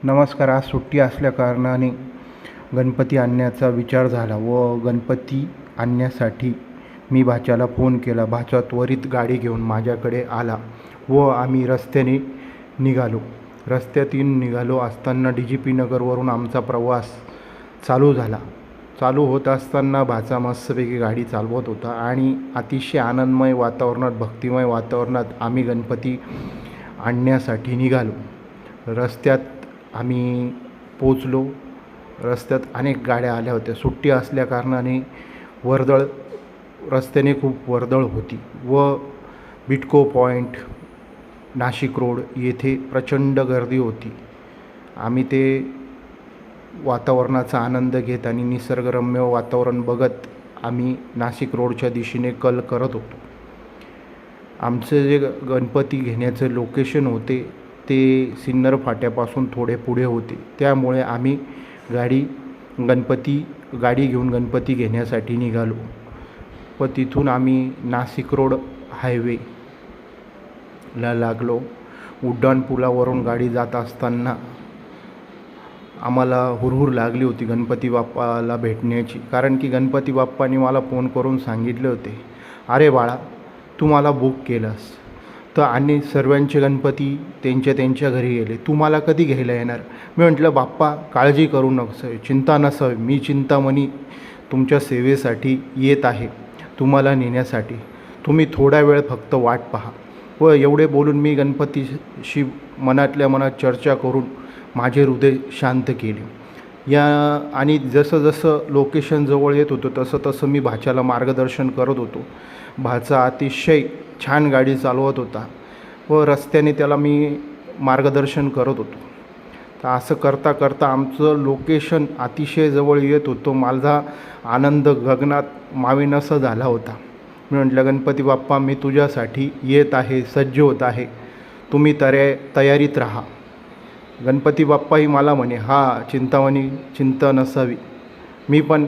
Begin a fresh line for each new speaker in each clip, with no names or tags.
नमस्कार. आज सुट्टी असल्याकारणाने गणपती आणण्याचा विचार झाला व गणपती आणण्यासाठी मी भाच्याला फोन केला. भाचा त्वरित गाडी घेऊन माझ्याकडे आला व आम्ही रस्त्याने निघालो असताना DGP नगरवरून आमचा प्रवास चालू झाला. चालू होत असताना भाचा मस्तपैकी गाडी चालवत होता आणि अतिशय आनंदमय वातावरणात, भक्तिमय वातावरणात आम्ही गणपती आणण्यासाठी निघालो. रस्त्यात आम्ही पोचलो. रस्त्यात अनेक गाड्या आल्या होत्या. सुट्टी असल्याकारणाने रस्त्याने खूप वर्दळ होती व बिटको पॉईंट, नाशिक रोड येथे प्रचंड गर्दी होती. आम्ही ते वातावरणाचा आनंद घेत आणि निसर्गरम्य वातावरण बघत आम्ही नाशिक रोडच्या दिशेने कल करत होतो. आमचं जे गणपती घेण्याचं लोकेशन होते ते सिन्नर फाट्यापासून थोडे पुढे होते. त्यामुळे आम्ही गाडी घेऊन गणपती घेण्यासाठी निघालो व तिथून आम्ही नाशिक रोड हायवेला लागलो. उड्डाणपुलावरून गाडी जात असताना आम्हाला हुरहुर लागली होती गणपती बाप्पाला भेटण्याची. कारण की गणपती बाप्पांनी मला फोन करून सांगितले होते, अरे बाळा, तू मला बुक केलंस तर आणि सर्वांचे गणपती त्यांच्या घरी गेले, तू मला कधी घ्यायला येणार? मी म्हटलं, बाप्पा काळजी करू नकोस, चिंता नसावी, मी चिंतामणी तुमच्या सेवेसाठी येत आहे, तुम्हाला नेण्यासाठी. तुम्ही थोडा वेळ फक्त वाट पहा. व एवढे बोलून मी गणपतीशी मनातल्या मनात चर्चा करून माझे हृदय शांत केले. आणि जसं लोकेशन जवळ येत होतं तसं मी भाच्याला मार्गदर्शन करत होतो. भाचा अतिशय छान गाडी चालवत होता व रस्त्याने त्याला मी मार्गदर्शन करत होतो. तर असं करता करता आमचं लोकेशन अतिशय जवळ येत होतं. माझा आनंद गगनात मावेनासा झाला होता. मी म्हटलं, गणपती बाप्पा, मी तुझ्यासाठी येत आहे, सज्ज होत आहे, तुम्ही तयारीत राहा. गणपती बाप्पाही मला म्हणे, चिंतामणी, चिंता नसावी, मी पण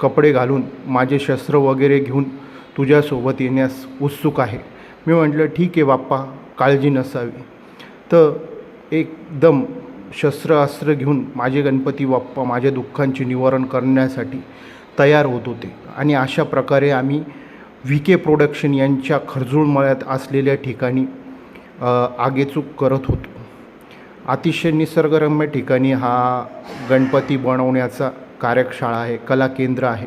कपडे घालून माझे शस्त्र वगैरे घेऊन तुझ्यासोबत येण्यास उत्सुक आहे. मी म्हटलं, ठीक आहे बाप्पा, काळजी नसावी. तर एकदम अस्त्र घेऊन माझे गणपती बाप्पा माझ्या दुःखांचे निवारण करण्यासाठी तयार होत होते. आणि अशा प्रकारे आम्ही VK प्रोडक्शन यांच्या खरजुळमळ्यात असलेल्या ठिकाणी आगेचूक करत होतो. अतिशय निसर्गरम्य ठिकाणी हा गणपती बनवण्याचा कार्यशाळा आहे, कला केंद्र आहे.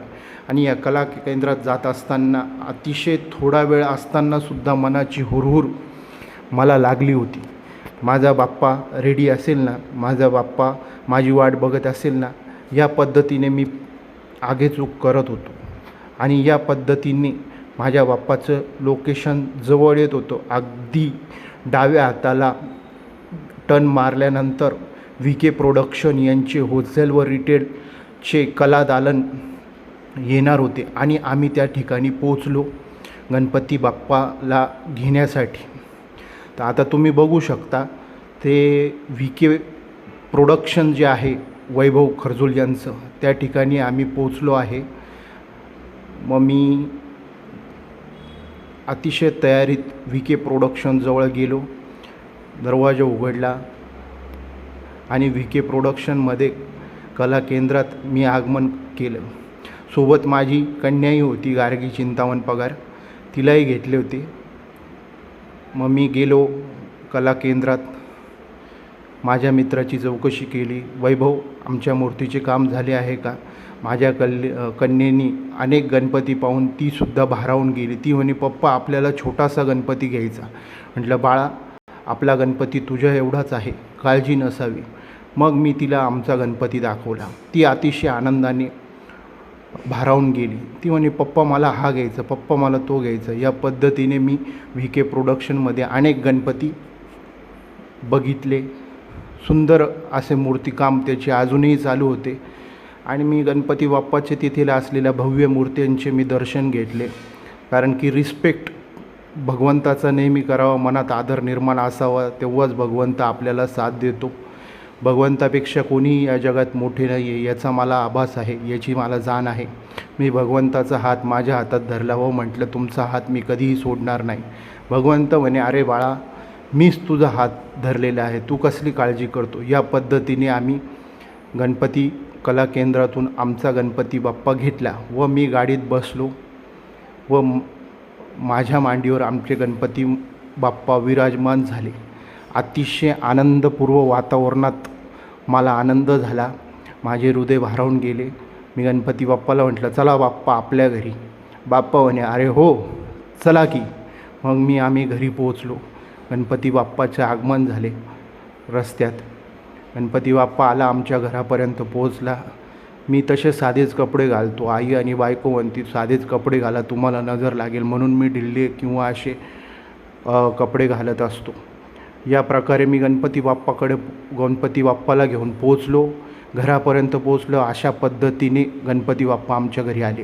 आणि या कला केंद्रात जात असताना अतिशय थोडा वेळ असतानासुद्धा मनाची हुरहुर मला लागली होती. माझा बाप्पा रेडी असेल ना, माझा बाप्पा माझी वाट बघत असेल ना, या पद्धतीने मी आगेचूक करत होतो. आणि या पद्धतीने माझ्या बाप्पाचं लोकेशन जवळ येत होतं. अगदी डाव्या हाताला टर्न मारल्यानंतर VK प्रोडक्शन यांचे होलसेल व रिटेलचे कला दालन येणार होते आणि आम्ही त्या ठिकाणी पोचलो गणपती बाप्पाला घेण्यासाठी. तर आता तुम्ही बघू शकता ते VK प्रोडक्शन जे आहे वैभव खरजुल यांचं, त्या ठिकाणी आम्ही पोचलो आहे. मग मी अतिशय तयारीत VK प्रोडक्शनजवळ गेलो. दरवाजा उघडला आणि VK प्रोडक्शनमध्ये कला केंद्रात मी आगमन केलं. सोबत माझी कन्याही होती, गार्गी चिंतामण पगार, तिलाही घेतले होते. मग मी गेलो कला केंद्रात. माझ्या मित्राची चौकशी केली, वैभव, आमच्या मूर्तीचे काम झाले आहे का? माझ्या कन्येनी अनेक गणपती पाहून तीसुद्धा भारावून गेली. ती म्हणे, पप्पा, आपल्याला छोटासा गणपती घ्यायचा. म्हटलं, बाळा, आपला गणपती तुझ्या एवढाच आहे, काळजी नसावी. मग मी तिला आमचा गणपती दाखवला. ती अतिशय आनंदाने भारावून गेली. ती म्हणे, पप्पा, मला हा घ्यायचा, पप्पा, मला तो घ्यायचा. या पद्धतीने मी VK प्रोडक्शनमध्ये अनेक गणपती बघितले. सुंदर असे मूर्तिकाम त्याचे अजूनही चालू होते. आणि मी गणपती बाप्पाचे तिथेला असलेल्या भव्य मूर्त्यांचे मी दर्शन घेतले. कारण की रिस्पेक्ट भगवंताचा नेहमी करावा, मनात आदर निर्माण असावा, तेव्हाच भगवंत आपल्याला साथ देतो. भगवंतापेक्षा कोणीही या जगात मोठे नाही आहे याचा मला आभास आहे, याची मला जाण आहे. मी भगवंताचा हात माझ्या हातात धरला व म्हटलं, तुमचा हात मी कधीही सोडणार नाही. भगवंत म्हणे, अरे बाळा, मीच तुझा हात धरलेला आहे, तू कसली काळजी करतो. या पद्धतीने आम्ही गणपती कला केंद्रातून आमचा गणपती बाप्पा घेतला व मी गाडीत बसलो व माझ्या मांडीवर आमचे गणपती बाप्पा विराजमान झाले. अतिशय आनंदपूर्व वातावरणात मला आनंद झाला, माझे हृदय भारावून गेले. मी गणपती बाप्पाला म्हटलं, चला बाप्पा आपल्या घरी. बाप्पा म्हणे, अरे हो चला की. मग आम्ही घरी पोहोचलो. गणपती बाप्पाचे आगमन झाले. रस्त्यात गणपती बाप्पा आला, आमच्या घरापर्यंत पोहोचला. मी तसे साधेच कपडे घालतो. आई आणि बायको म्हणती साधेच कपडे घाला, तुम्हाला नजर लागेल, म्हणून मी ढिल्ले किंवा असे कपडे घालत असतो. या प्रकारे मी गणपती बाप्पाला घेऊन पोचलो, घरापर्यंत पोचलो. अशा पद्धतीने गणपती बाप्पा आमच्या घरी आले.